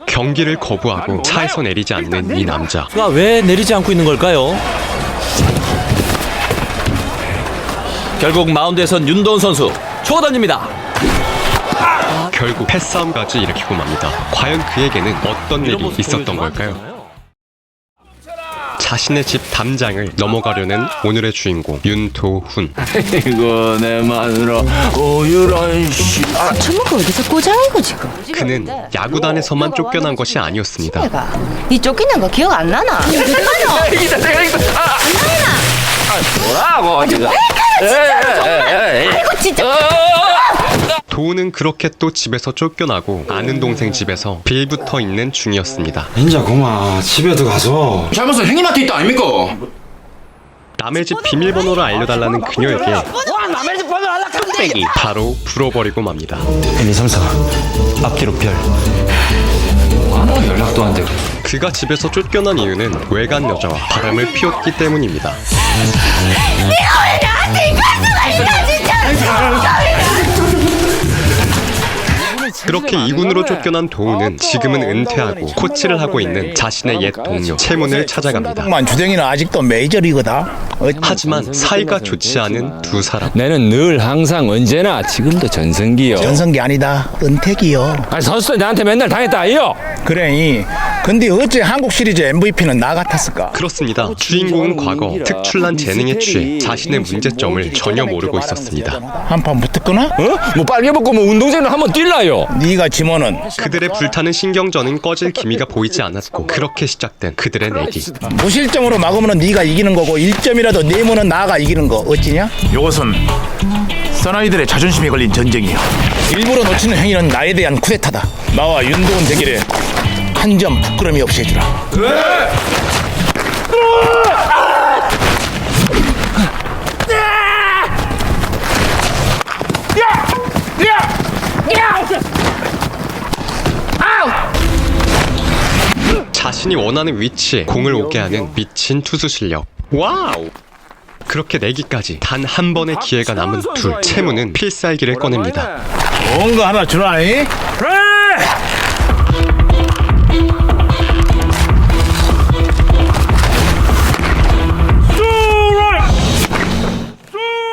경기를 거부하고 차에서 내리지 않는 이 남자. 왜 내리지 않고 있는 걸까요? 결국 마운드에선 윤도훈 선수 초고 던집니다. 결국 패싸움까지 일으키고 맙니다. 과연 그에게는 어떤 일이 있었던 걸까요? 자신의 집 담장을 넘어가려는 오늘의 주인공 윤도훈. 이거 내 마누라 오유란 씨. 처먹고 어디서 꼬장이고 지금? 그는 야구단에서만 쫓겨난 것이 아니었습니다. 내가 니 쫓기는 거 기억 안 나나? 내가 이거 뭐라고 지금? 아이고 진짜. 도훈은 그렇게 또 집에서 쫓겨나고 아는 동생 집에서 빌붙어 있는 중이었습니다. 인자 고마 집에 들어가서 잘못은 형님한테 있다 아닙니까? 남의 집 비밀번호를 알려달라는 그녀에게 빽이 바로 불어버리고 맙니다. 1, 2, 3, 4 앞뒤로 별. 아무 연락도 안 되고. 그가 집에서 쫓겨난 이유는 외간 여자와 바람을 피웠기 때문입니다. 그렇게 이군으로 쫓겨난 도훈은 지금은 은퇴하고 코치를 하고 있는 자신의 옛 동료 채문을 찾아갑니다. 주댕이는 아직도 메이저리거다. 하지만 사이가 좋지 않은 두 사람. 나는 늘 항상 언제나 지금도 전성기요. 전성기 아니다. 은택이요. 아니 선수 나한테 맨날 당했다 아이요. 그래. 근데 어째 한국 시리즈 MVP는 나 같았을까? 그렇습니다. 주인공은 과거 특출난 재능에 취해 자신의 문제점을 전혀 모르고 있었습니다. 한판 붙었거나? 뭐 빨개 벗고 뭐 운동장을 한번 뛸라요. 네가 지면은 그들의 불타는 신경전은 꺼질 기미가 보이지 않았고 그렇게 시작된 그들의 내기. 무실점으로 막으면 네가 이기는 거고 1점이라도 내면은 나가 이기는 거 어찌냐? 이것은 사나이들의 자존심에 걸린 전쟁이야. 일부러 놓치는 행위는 나에 대한 쿠데타다. 나와 윤도훈 대결에 한 점 부끄러움이 없이 해주라. 자신이 원하는 위치에 공을 오게 하는 미친 투수 실력. 와우! 그렇게 내기까지 단 한 번의 기회가 남은 둘. 채무는 필살기를 꺼냅니다. 좋은 거 하나 주라이.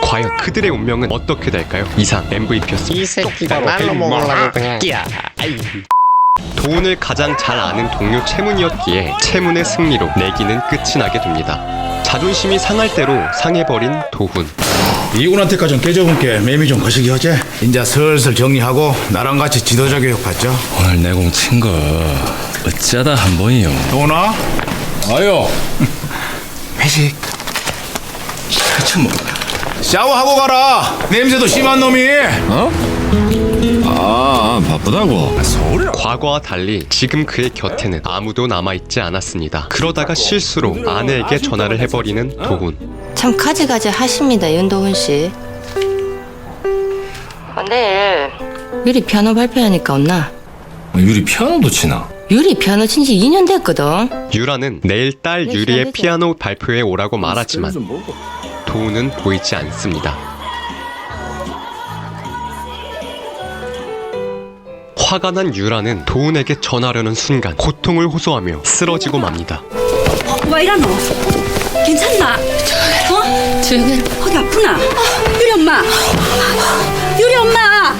과연 그들의 운명은 어떻게 될까요? 이상 MVP였습니다. 이 새끼가 날로 먹으려고 그냥. 도훈을 가장 잘 아는 동료 채문이었기에 채문의 승리로 내기는 끝이 나게 됩니다. 자존심이 상할 대로 상해버린 도훈. 이군한테까지는 깨져본게 매미 좀 거시기 하지. 이제 슬슬 정리하고 나랑 같이 지도자 교육 받죠. 오늘 내공 친 거 어쩌다 한 번이요. 도나? 아요. 회식. 그쵸 뭐. 샤워하고 가라. 냄새도 심한 놈이. 바쁘다고. 과거와 달리 지금 그의 곁에는 아무도 남아있지 않았습니다. 그러다가 실수로 아내에게 전화를 해버리는 도훈. 참 가지가지 하십니다, 윤도훈 씨. 내일 유리 피아노 발표하니까 없나? 유리 피아노도 치나? 유리 피아노 친 지 2년 됐거든. 유라는 내일 딸 유리의 피아노 발표에 오라고 말하지만 도훈은 보이지 않습니다. 화가 난 유라는 도훈에게 전하려는 순간 고통을 호소하며 쓰러지고 맙니다. 왜 이러노? 괜찮나? 조용히. 어디 아프나? 유리 엄마! 유리 엄마!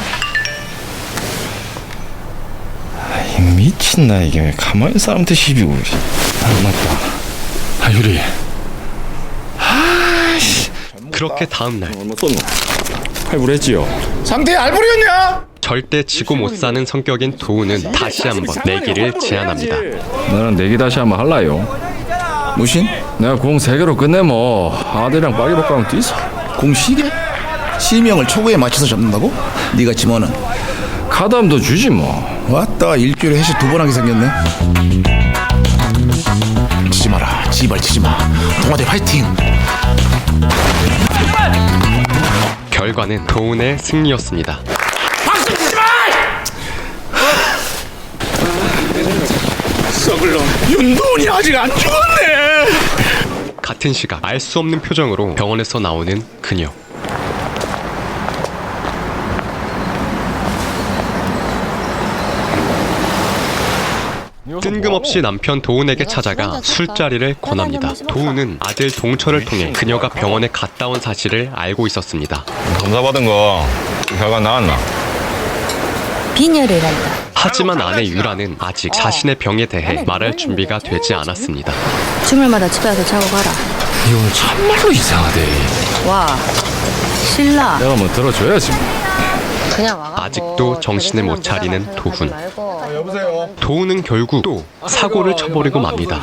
미친나 이게 왜 가만히 사람한테 시비고. 맞다. 유리. 그렇게 다음날 할부했지요. 상대 알부리였냐? 절대 지고 못 사는 성격인 도훈은 다시 한번 내기를 제안합니다. 나랑 내기 다시 한번 할라요. 무신? 내가 공 3개로 끝내면 아들이랑 빠기박가랑 뛰어. 공 시계? 시명을 초구에 맞춰서 잡는다고? 네가 지면은 카드함도 주지 뭐. 왔다 일주일에 해시 2번 하게 생겼네. 치지 마라. 지발 치지 마. 동아대 화이팅. 결과는 도훈의 승리였습니다. 썩을 놈. 윤도훈이 아직 안 죽었네. 같은 시각 알 수 없는 표정으로 병원에서 나오는 그녀. 뜬금없이 남편 도훈에게 찾아가 술자리를 권합니다. 도훈은 아들 동철을 통해 그녀가 병원에 갔다 온 사실을 알고 있었습니다. 검사받은 거 결과 나왔나? 빈혈이란다. 하지만 아내 유라는 아직 자신의 병에 대해 말할 준비가 되지 않았습니다. 주말마다 집에 와서 자고 가라. 이 오늘 참말로 이상하대. 와, 신라. 내가 뭐 들어줘야지. 그냥 와가지고 아직도 정신을 못 차리는 도훈. 도훈은 결국 또 사고를 쳐버리고 맙니다.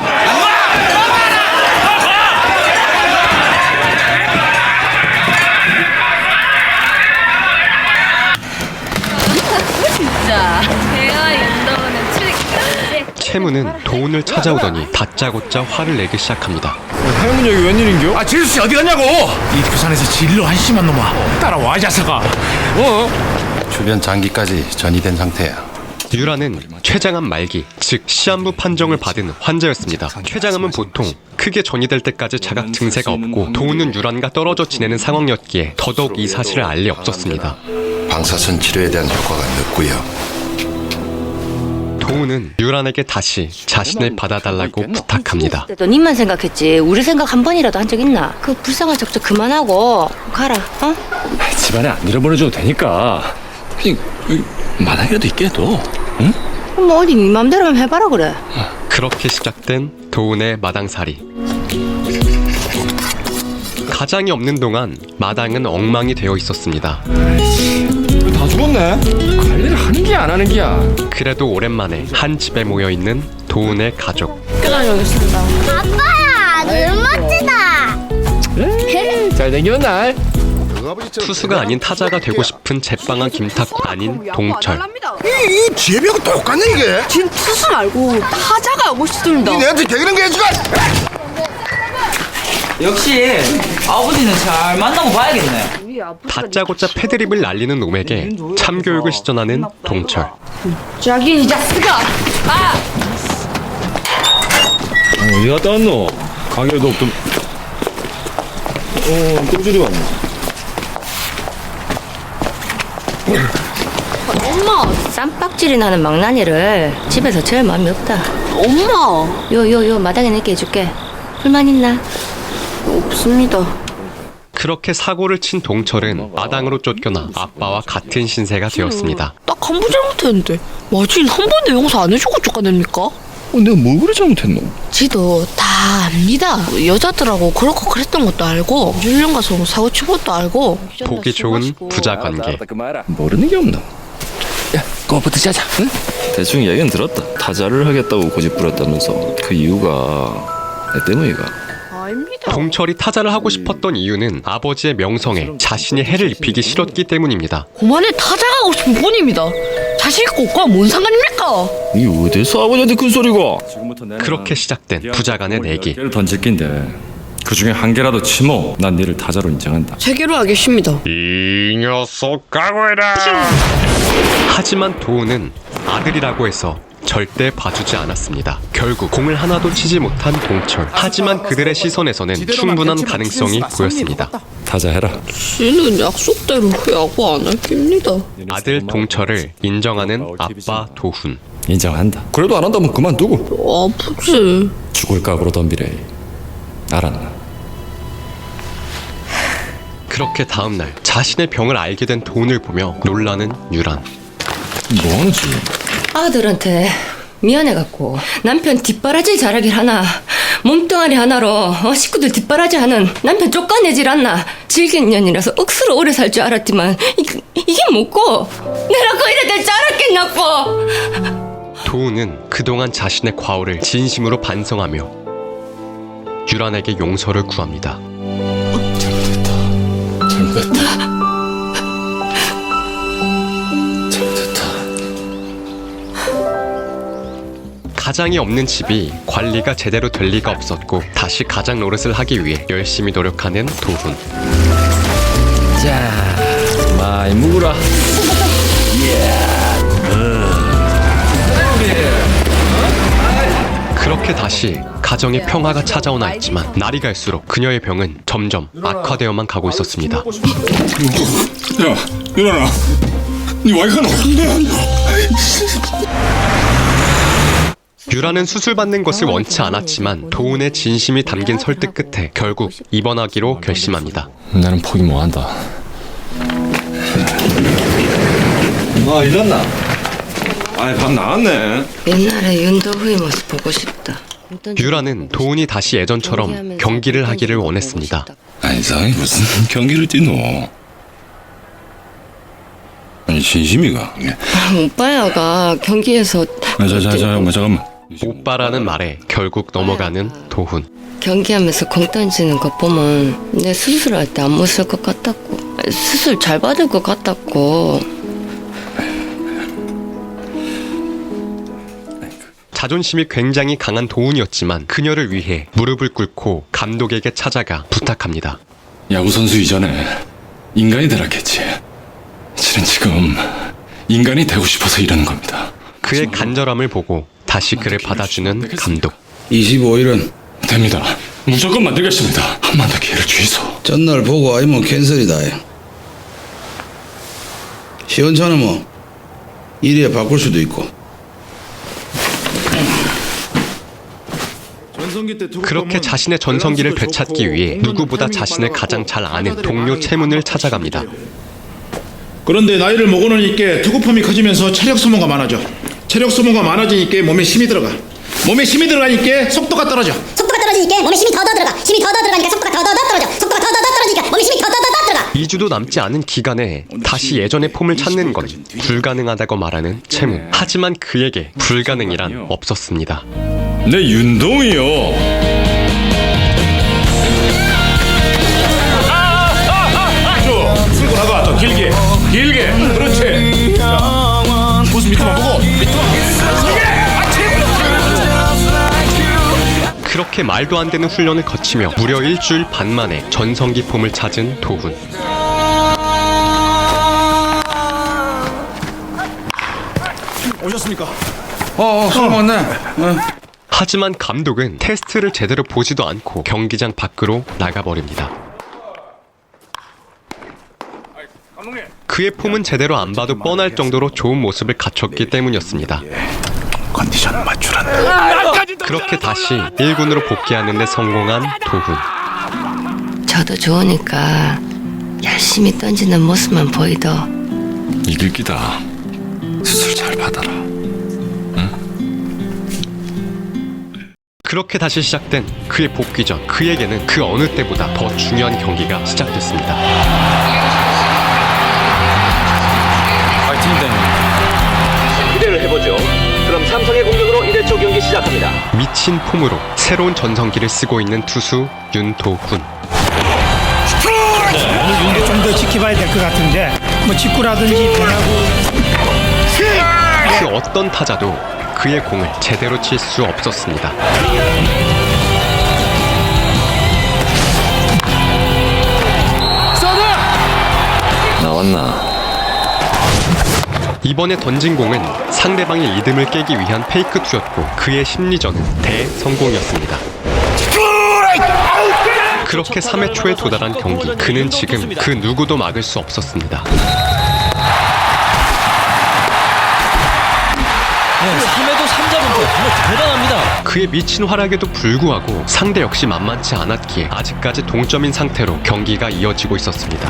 채무는 도훈을 찾아오더니 다짜고짜 화를 내기 시작합니다. 할머니 여기 웬일인겨? 아 제수씨 어디 갔냐고. 이 부산에서 진로 한심한 놈아 따라와 이 자식아. 주변 장기까지 전이된 상태야. 유라는 췌장암 말기, 즉 시한부 판정을 받은 환자였습니다. 췌장암은 보통 크게 전이될 때까지 자각 증세가 없고 도훈은 유란과 떨어져 지내는 상황이었기에 더더욱 이 사실을 알 리 없었습니다. 방사선 치료에 대한 효과가 늦고요. 도훈은 유란에게 다시 자신을 받아달라고 부탁합니다. 너 님만 생각했지. 우리 생각 한 번이라도 한 적 있나? 그 불쌍한 척척 그만하고 가라. 어? 집안에 안 잃어버려줘도 되니까. 마당이라도 있게 해도. 응? 뭐 어디 네 맘대로만 해봐라 그래. 그렇게 시작된 도훈의 마당살이. 가장이 없는 동안 마당은 엉망이 되어 있었습니다. 다 죽었네. 관리를 하는 게 안 하는 게야. 그래도 오랜만에 한 집에 모여 있는 도훈의 가족. 아빠야, 너무 멋지다. 잘 생겼나? 투수가 아닌 타자가 되고 싶은 제빵한 김탁구 아닌 동철. 이 지혜비하고 똑같네 이게. 지금 투수 말고 타자가 하고 싶습니다. 내한테 대기는 게 해주가. 역시 아버지는 잘 만나고 봐야겠네. 다짜고짜 패드립을 날리는 놈에게 참교육을 시전하는 동철. 자기 이 자식아. 어디 갔다 왔노? 가게도 없던. 똥줄이 왔네. 엄마, 쌈박질이 나는 망나니를 집에서 제일 마음이 없다. 엄마. 요 마당에 내게 해줄게. 불만 있나? 없습니다. 그렇게 사고를 친 동철은 마당으로 쫓겨나 아빠와 같은 신세가 되었습니다. 딱 한 번 잘못했는데 마진 한 번도 용서 안 해주고 쫓아냅니까? 내가 뭘 그래 잘못했노? 지도 다 압니다. 여자들하고 그렇고 그랬던 것도 알고 유령 가서 사고 친 것도 알고 보기 좋은 부자 관계. 모르는 게 없나? 야, 그거부터 자자. 응? 대충 얘기는 들었다. 타자를 하겠다고 고집 부렸다면서 그 이유가 내 때문이가. 아닙니다. 동철이 타자를 하고 싶었던 이유는 아버지의 명성에 자신이 해를 입히기 싫었기 때문입니다. 그만에 타자가고 싶은 뿐입니다. 자식 것과 뭔 상관입니까? 이 어디서 아버지한테 큰 소리고? 그렇게 시작된 부자 간의 내기. 개를 던질 낀데 그 중에 한 개라도 치모 난 니를 타자로 인정한다. 제게로 하겠습니다. 이 녀석 각오해라. 하지만 도훈은 아들이라고 해서 절대 봐주지 않았습니다. 결국 공을 하나도 치지 못한 동철. 하지만 그들의 시선에서는 충분한 가능성이 보였습니다. 타자 해라. 지는 약속대로 야구 안 할 겁니다. 아들 동철을 인정하는 아빠 도훈. 인정한다. 그래도 안 한다면 그만두고 아프지. 죽을 각오로 덤비래. 알았나? 그렇게 다음날 자신의 병을 알게 된 도훈을 보며 놀라는 유란. 뭐하는지? 아들한테 미안해갖고 남편 뒷바라지 잘하길 하나 몸뚱아리 하나로 식구들 뒷바라지 하는 남편 쫓아내질 않나. 질긴 년이라서 억수로 오래 살 줄 알았지만 이게 뭐고 내가 이래 될 줄 알았겠나고. 도훈은 그동안 자신의 과오를 진심으로 반성하며 유란에게 용서를 구합니다. 잘못했다. 가장이 없는 집이 관리가 제대로 될 리가 없었고 다시 가장 노릇을 하기 위해 열심히 노력하는 도훈. 자, 많이 묵으라. 그렇게 다시 가정의 평화가 찾아오나 했지만 날이 갈수록 그녀의 병은 점점 악화되어만 가고 있었습니다. 야, 일어나. 니 와이카노. 유라는 수술받는 것을 원치 않았지만 도훈의 진심이 담긴 설득 끝에 결국 입원하기로 결심합니다. 나는 포기 못한다. 일났나? 밥 나왔네. 옛날에 윤도후의 모습 보고 싶다. 유라는 도훈이 다시 예전처럼 경기를 하기를 원했습니다. 이상이 무슨 경기를 뛰노? 아니 진심이가? 오빠야가 경기에서 잠깐만. 오빠라는 말에 결국 넘어가는 도훈. 경기하면서 공 던지는 거 보면 내 수술할 때 안 못쓸 것 같았고 수술 잘 받을 것 같았고. 자존심이 굉장히 강한 도훈이었지만 그녀를 위해 무릎을 꿇고 감독에게 찾아가 부탁합니다. 야구 선수 이전에 인간이 되라겠지. 실은 지금 인간이 되고 싶어서 이러는 겁니다. 그의 간절함을 보고 다시 그를 받아주는 감독. 25일은 됩니다. 무조건 만들겠습니다. 한 번 더 기회를 주이소. 전날 보고 아니면 캔슬이다. 시원찮으면 뭐 일에 바꿀 수도 있고. 그렇게 자신의 전성기를 되찾기 위해 누구보다 자신을 가장 잘 아는 동료 채문을 찾아갑니다. 그런데 나이를 먹어놓으니까 투구폼이 커지면서 체력 소모가 많아져. 체력 소모가 많아지니까 몸에 힘이 들어가. 몸에 힘이 들어가니까 속도가 떨어져. 속도가 떨어지니까 몸에 힘이 더 들어가. 힘이 더 들어가니까 속도가 더 떨어져. 속도가 더 떨어지니까 몸에 힘이 더 들어가. 2주도 남지 않은 기간에 다시 예전의 폼을 찾는 건 불가능하다고 말하는 채문. 하지만 그에게 불가능이란 없었습니다. 내 윤동이요. 풀고 나가. 더 길게. 그렇지. 자, 모습 밑에만 보고. 그렇게 말도 안 되는 훈련을 거치며 무려 일주일 반 만에 전성기 폼을 찾은 도훈. 오셨습니까? 술 먹네. 하지만 감독은 테스트를 제대로 보지도 않고 경기장 밖으로 나가버립니다. 그의 폼은 제대로 안 봐도 뻔할 정도로 좋은 모습을 갖췄기 때문이었습니다. 컨디션 맞추란다. 그렇게 다시 1군으로 복귀하는 데 성공한 도훈. 저도 좋으니까 열심히 던지는 모습만 보이더. 이길 기다. 수술 잘 받아라. 그렇게 다시 시작된 그의 복귀 전 그에게는 그 어느 때보다 더 중요한 경기가 시작됐습니다. 기대를 해보죠. 그럼 삼성의 공격으로 1회초 경기 시작합니다. 미친 폼으로 새로운 전성기를 쓰고 있는 투수 윤도훈. 좀 더 지켜봐야 될 것 같은데 뭐 직구라든지 변화구. 그 어떤 타자도 그의 공을 제대로 칠 수 없었습니다. 나왔나? 이번에 던진 공은 상대방의 리듬을 깨기 위한 페이크 투였고 그의 심리전은 대성공이었습니다. 그렇게 3회 초에 도달한 경기. 그는 지금 그 누구도 막을 수 없었습니다. 3회도 3자분포 정말 대단합니다. 그의 미친 활약에도 불구하고 상대 역시 만만치 않았기에 아직까지 동점인 상태로 경기가 이어지고 있었습니다.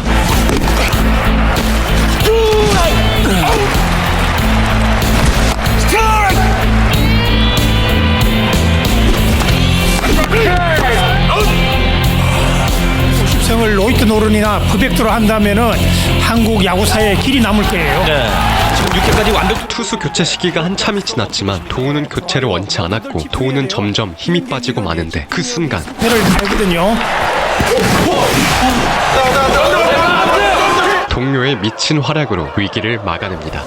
생을 로이트 노른이나 퍼펙트로 한다면은 한국 야구사에 길이 남을 거예요. 네. 지금 6회까지 완벽. 투수 교체 시기가 한참이 지났지만 도훈은 교체를 원치 않았고 도훈은 점점 힘이 빠지고 마는데 그 순간 배를 달거든요. 동료의 미친 활약으로 위기를 막아냅니다.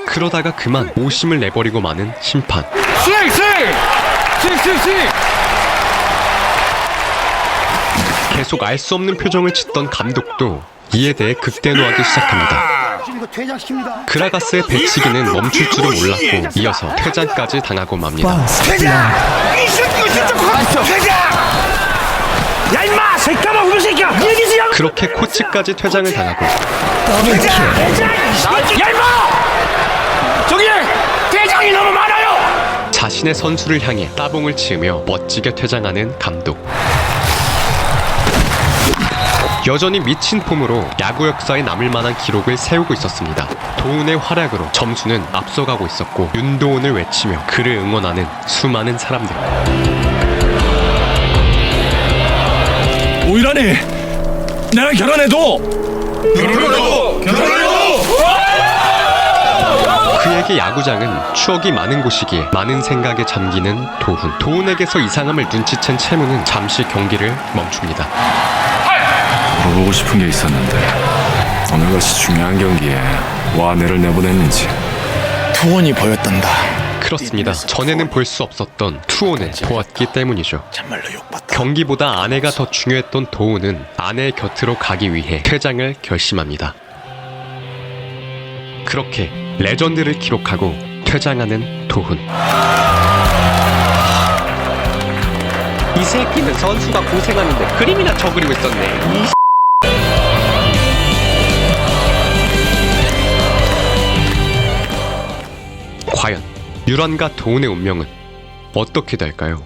그러다가 그만 오심을 내버리고 마는 심판. 계속 알 수 없는 표정을 짓던 감독도 이에 대해 극대노하기 시작합니다. 그라가스의 배치기는 멈출 줄은 몰랐고 이어서 퇴장까지 당하고 맙니다. 퇴장! 야 임마! 새까만 후배 새끼야! 얘기지 야! 그렇게 코치까지 퇴장을 당하고 저기 대장이 너무 많아요. 자신의 선수를 향해 따봉을 치으며 멋지게 퇴장하는 감독. 여전히 미친 폼으로 야구 역사에 남을 만한 기록을 세우고 있었습니다. 도훈의 활약으로 점수는 앞서가고 있었고 윤도훈을 외치며 그를 응원하는 수많은 사람들. 오일하니 나랑 결혼해도 그에게 야구장은 추억이 많은 곳이기에 많은 생각에 잠기는 도훈. 도훈에게서 이상함을 눈치챈 채무는 잠시 경기를 멈춥니다. 물어보고 싶은 게 있었는데 오늘같이 중요한 경기에 와 내를 내보냈는지. 투혼이 보였단다. 그렇습니다. 전에는 볼 수 없었던 투혼을 보았기 때문이죠. 참말로 욕받다. 경기보다 아내가 더 중요했던 도훈은 아내의 곁으로 가기 위해 퇴장을 결심합니다. 그렇게 레전드를 기록하고 퇴장하는 도훈. 이 새끼는 선수가 고생하는데 그림이나 쳐그리고 있었네. 과연 유란과 도훈의 운명은 어떻게 될까요?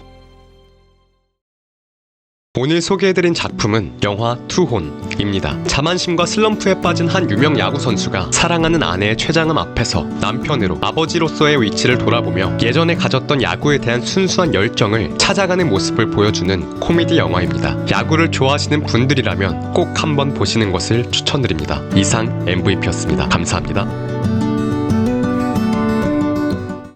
오늘 소개해드린 작품은 영화 투혼입니다. 자만심과 슬럼프에 빠진 한 유명 야구 선수가 사랑하는 아내의 췌장암 앞에서 남편으로 아버지로서의 위치를 돌아보며 예전에 가졌던 야구에 대한 순수한 열정을 찾아가는 모습을 보여주는 코미디 영화입니다. 야구를 좋아하시는 분들이라면 꼭 한번 보시는 것을 추천드립니다. 이상 MVP였습니다. 감사합니다.